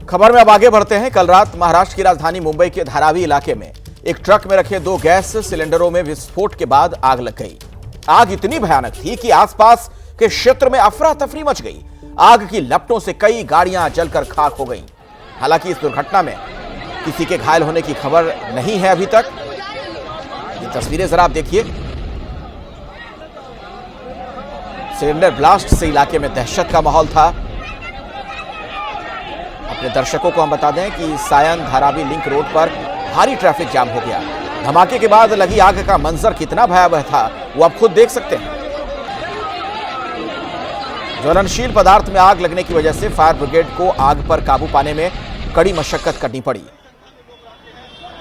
खबर में अब आगे बढ़ते हैं। कल रात महाराष्ट्र की राजधानी मुंबई के धारावी इलाके में एक ट्रक में रखे 2 गैस सिलेंडरों में विस्फोट के बाद आग लग गई। आग इतनी भयानक थी कि आसपास के क्षेत्र में अफरा तफरी मच गई। आग की लपटों से कई गाड़ियां जलकर खाक हो गईं। हालांकि इस दुर्घटना में किसी के घायल होने की खबर नहीं है अभी तक। ये तस्वीरें जरा आप देखिए। सिलेंडर ब्लास्ट से इलाके में दहशत का माहौल था। अपने दर्शकों को हम बता दें कि सायन धारावी लिंक रोड पर भारी ट्रैफिक जाम हो गया। धमाके के बाद लगी आग का मंजर कितना भयावह था वो आप खुद देख सकते हैं। ज्वलनशील पदार्थ में आग लगने की वजह से फायर ब्रिगेड को आग पर काबू पाने में कड़ी मशक्कत करनी पड़ी।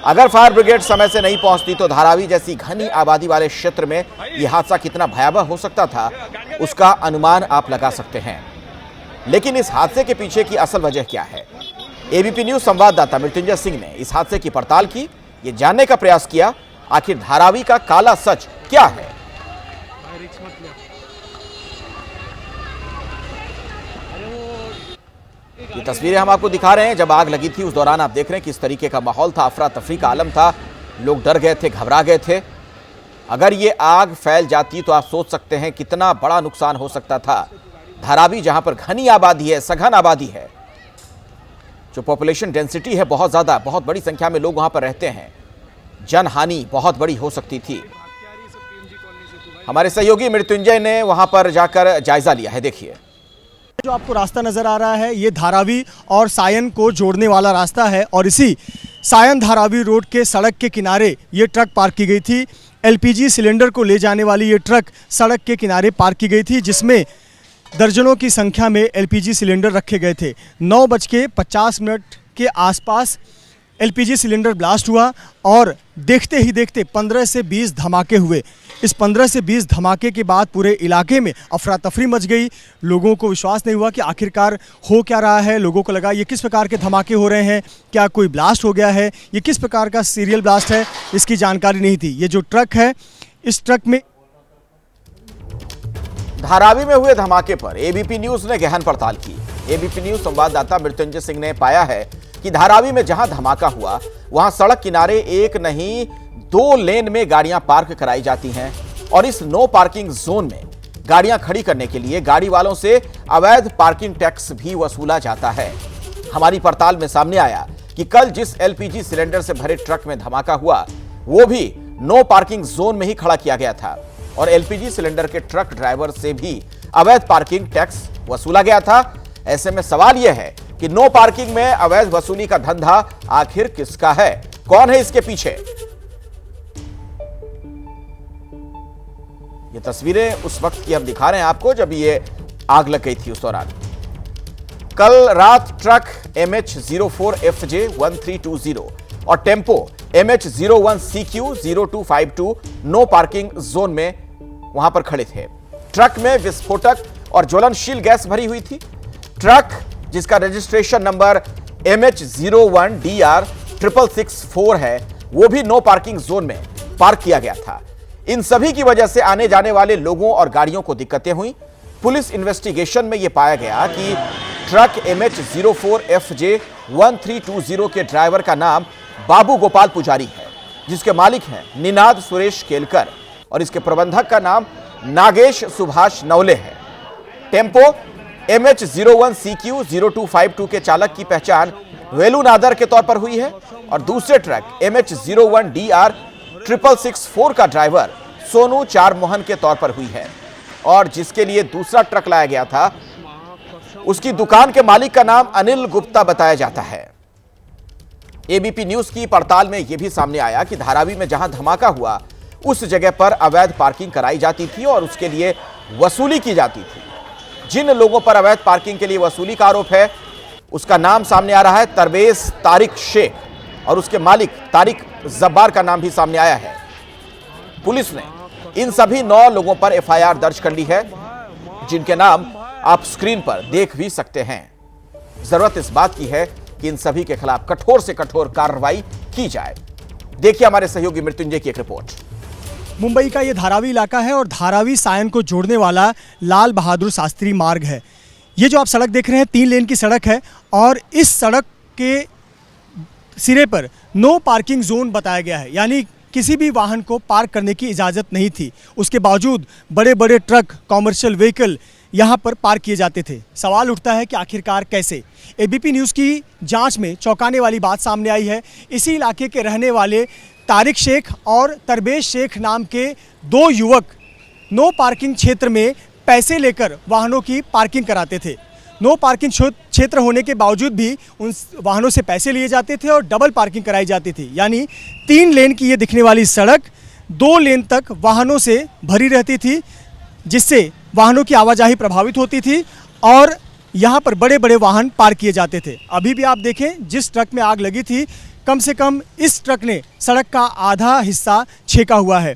अगर फायर ब्रिगेड समय से नहीं पहुंचती तो धारावी जैसी घनी आबादी वाले क्षेत्र में यह हादसा कितना भयावह हो सकता था उसका अनुमान आप लगा सकते हैं। लेकिन इस हादसे के पीछे की असल वजह क्या है? एबीपी न्यूज संवाददाता मृत्युंजय सिंह ने इस हादसे की पड़ताल की। ये जानने का प्रयास किया आखिर धारावी का काला सच क्या है। ये तस्वीरें हम आपको दिखा रहे हैं। जब आग लगी थी उस दौरान आप देख रहे हैं किस तरीके का माहौल था। अफरा तफरी का आलम था। लोग डर गए थे, घबरा गए थे। अगर ये आग फैल जाती तो आप सोच सकते हैं कितना बड़ा नुकसान हो सकता था। धारावी जहां पर घनी आबादी है, सघन आबादी है, जो पॉपुलेशन डेंसिटी है बहुत ज्यादा, बहुत बड़ी संख्या में लोग वहां पर रहते हैं, जनहानि बहुत बड़ी हो सकती थी। हमारे सहयोगी मृत्युंजय ने वहां पर जाकर जायजा लिया है। देखिए, जो आपको रास्ता नजर आ रहा है ये धारावी और सायन को जोड़ने वाला रास्ता है और इसी सायन धारावी रोड के सड़क के किनारे ये ट्रक पार्क की गई थी। एलपीजी सिलेंडर को ले जाने वाली ये ट्रक सड़क के किनारे पार्क की गई थी, जिसमें दर्जनों की संख्या में एलपीजी सिलेंडर रखे गए थे। 9:50 के आसपास एलपीजी सिलेंडर ब्लास्ट हुआ और देखते ही देखते 15 से 20 धमाके हुए। इस 15 से 20 धमाके के बाद पूरे इलाके में अफरा तफरी मच गई। लोगों को विश्वास नहीं हुआ कि आखिरकार हो क्या रहा है। लोगों को लगा ये किस प्रकार के धमाके हो रहे हैं, क्या कोई ब्लास्ट हो गया है, ये किस प्रकार का सीरियल ब्लास्ट है, इसकी जानकारी नहीं थी। ये जो ट्रक है, इस ट्रक में धारावी में हुए धमाके पर एबीपी न्यूज ने गहन पड़ताल की। एबीपी न्यूज संवाददाता मृत्युंजय सिंह ने पाया है कि धारावी में जहां धमाका हुआ वहां सड़क किनारे एक नहीं 2 लेन में गाड़ियां पार्क कराई जाती हैं और इस नो पार्किंग जोन में गाड़ियां खड़ी करने के लिए गाड़ी वालों से अवैध पार्किंग टैक्स भी वसूला जाता है। हमारी पड़ताल में सामने आया कि कल जिस एलपीजी सिलेंडर से भरे ट्रक में धमाका हुआ वो भी नो पार्किंग जोन में ही खड़ा किया गया था और एलपीजी सिलेंडर के ट्रक ड्राइवर से भी अवैध पार्किंग टैक्स वसूला गया था। ऐसे में सवाल यह है कि नो पार्किंग में अवैध वसूली का धंधा आखिर किसका है? कौन है इसके पीछे? ये तस्वीरें उस वक्त की हम दिखा रहे हैं आपको जब ये आग लग गई थी। उस दौरान कल रात ट्रक MH04FJ1320 और tempo MH01CQ0252 no parking zone में वहां पर खड़े थे। ट्रक में विस्फोटक और ज्वलनशील गैस भरी हुई थी। ट्रक जिसका रजिस्ट्रेशन नंबर MH01DR6664 है वो भी नो पार्किंग जोन में पार्क किया गया था। इन सभी की वजह से आने जाने वाले लोगों और गाड़ियों को दिक्कतें हुई। पुलिस इन्वेस्टिगेशन में यह पाया गया कि ट्रक MH04FJ1320 के ड्राइवर का नाम बाबू गोपाल पुजारी है, जिसके मालिक हैं निनाद सुरेश केलकर और इसके प्रबंधक का नाम नागेश सुभाष नवले है। टेम्पो MH01CQ0252 के चालक की पहचान वेलू नादर के तौर पर हुई है और दूसरे ट्रक MH01DR6664 का ड्राइवर सोनू चारमोहन के तौर पर हुई है और जिसके लिए दूसरा ट्रक लाया गया था उसकी दुकान के मालिक का नाम अनिल गुप्ता बताया जाता है। एबीपी न्यूज की पड़ताल में यह भी सामने आया कि धारावी में जहां धमाका हुआ उस जगह पर अवैध पार्किंग कराई जाती थी और उसके लिए वसूली की जाती थी। जिन लोगों पर अवैध पार्किंग के लिए वसूली का आरोप है उसका नाम सामने आ रहा है तरबेज तारिक शेख और उसके मालिक तारिक जब्बार का नाम भी सामने आया है। पुलिस ने इन सभी 9 लोगों पर एफआईआर दर्ज कर ली है, जिनके नाम आप स्क्रीन पर देख भी सकते हैं। जरूरत इस बात की है कि इन सभी के खिलाफ कठोर से कठोर कार्रवाई की जाए। देखिए हमारे सहयोगी मृत्युंजय की एक रिपोर्ट। मुंबई का ये धारावी इलाका है और धारावी सायन को जोड़ने वाला लाल बहादुर शास्त्री मार्ग है। ये जो आप सड़क देख रहे हैं 3 लेन की सड़क है और इस सड़क के सिरे पर नो पार्किंग जोन बताया गया है, यानी किसी भी वाहन को पार्क करने की इजाज़त नहीं थी। उसके बावजूद बड़े बड़े ट्रक, कॉमर्शियल व्हीकल यहाँ पर पार्क किए जाते थे। सवाल उठता है कि आखिरकार कैसे। एबीपी न्यूज़ की जांच में चौंकाने वाली बात सामने आई है। इसी इलाके के रहने वाले तारिक शेख और तरबेश शेख नाम के दो युवक नो पार्किंग क्षेत्र में पैसे लेकर वाहनों की पार्किंग कराते थे। नो पार्किंग क्षेत्र होने के बावजूद भी उन वाहनों से पैसे लिए जाते थे और डबल पार्किंग कराई जाती थी, यानी 3 लेन की ये दिखने वाली सड़क 2 लेन तक वाहनों से भरी रहती थी, जिससे वाहनों की आवाजाही प्रभावित होती थी और यहाँ पर बड़े बड़े वाहन पार्क किए जाते थे। अभी भी आप देखें, जिस ट्रक में आग लगी थी, कम से कम इस ट्रक ने सड़क का आधा हिस्सा छेका हुआ है।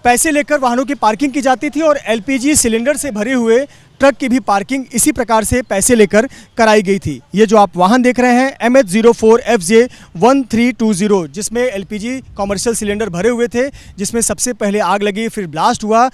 पैसे लेकर वाहनों की पार्किंग की जाती थी और एलपीजी सिलेंडर से भरे हुए ट्रक की भी पार्किंग इसी प्रकार से पैसे लेकर कराई गई थी। ये जो आप वाहन देख रहे हैं MH04FJ1320, जिसमें एलपीजी कॉमर्शियल सिलेंडर भरे हुए थे, जिसमें सबसे पहले आग लगी, फिर ब्लास्ट हुआ।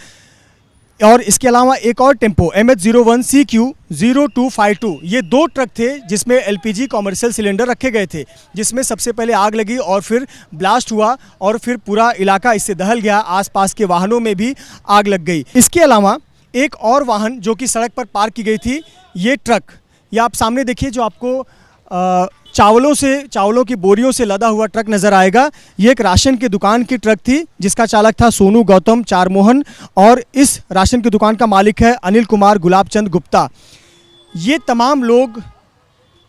और इसके अलावा एक और टेम्पो MH01CQ0252, ये 2 ट्रक थे जिसमें एलपीजी कॉमर्शियल सिलेंडर रखे गए थे, जिसमें सबसे पहले आग लगी और फिर ब्लास्ट हुआ और फिर पूरा इलाका इससे दहल गया। आसपास के वाहनों में भी आग लग गई। इसके अलावा एक और वाहन जो कि सड़क पर पार्क की गई थी, ये ट्रक, ये आप सामने देखिए, जो आपको चावलों की बोरियों से लदा हुआ ट्रक नज़र आएगा। ये एक राशन की दुकान की ट्रक थी, जिसका चालक था सोनू गौतम चारमोहन और इस राशन की दुकान का मालिक है अनिल कुमार गुलाबचंद गुप्ता। ये तमाम लोग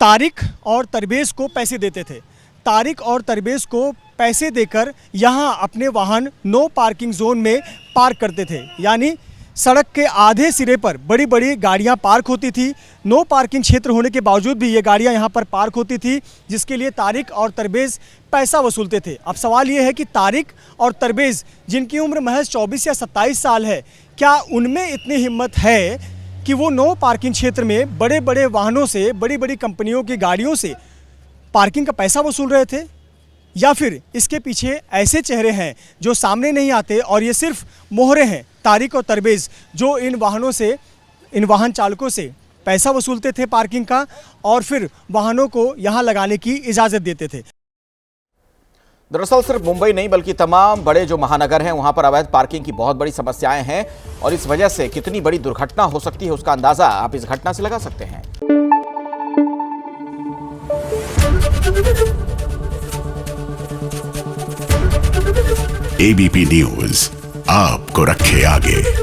तारिक और तरबेज को पैसे देते थे। तारिक और तरबेज को पैसे देकर यहाँ अपने वाहन नो पार्किंग जोन में पार्क करते थे, यानी सड़क के आधे सिरे पर बड़ी बड़ी गाड़ियां पार्क होती थी। नो पार्किंग क्षेत्र होने के बावजूद भी ये गाड़ियां यहां पर पार्क होती थी, जिसके लिए तारिक और तरबेज पैसा वसूलते थे। अब सवाल ये है कि तारिक और तरबेज, जिनकी उम्र महज 24 या 27 साल है, क्या उनमें इतनी हिम्मत है कि वो नो पार्किंग क्षेत्र में बड़े बड़े वाहनों से, बड़ी बड़ी कंपनियों की गाड़ियों से पार्किंग का पैसा वसूल रहे थे? या फिर इसके पीछे ऐसे चेहरे हैं जो सामने नहीं आते और ये सिर्फ मोहरे हैं, तारिक और तरबेज, जो इन वाहन चालकों से पैसा वसूलते थे पार्किंग का और फिर वाहनों को यहाँ लगाने की इजाज़त देते थे। दरअसल सिर्फ मुंबई नहीं बल्कि तमाम बड़े जो महानगर हैं वहां पर अवैध पार्किंग की बहुत बड़ी समस्याएं हैं और इस वजह से कितनी बड़ी दुर्घटना हो सकती है उसका अंदाजा आप इस घटना से लगा सकते हैं। एबीपी न्यूज आपको रखे आगे।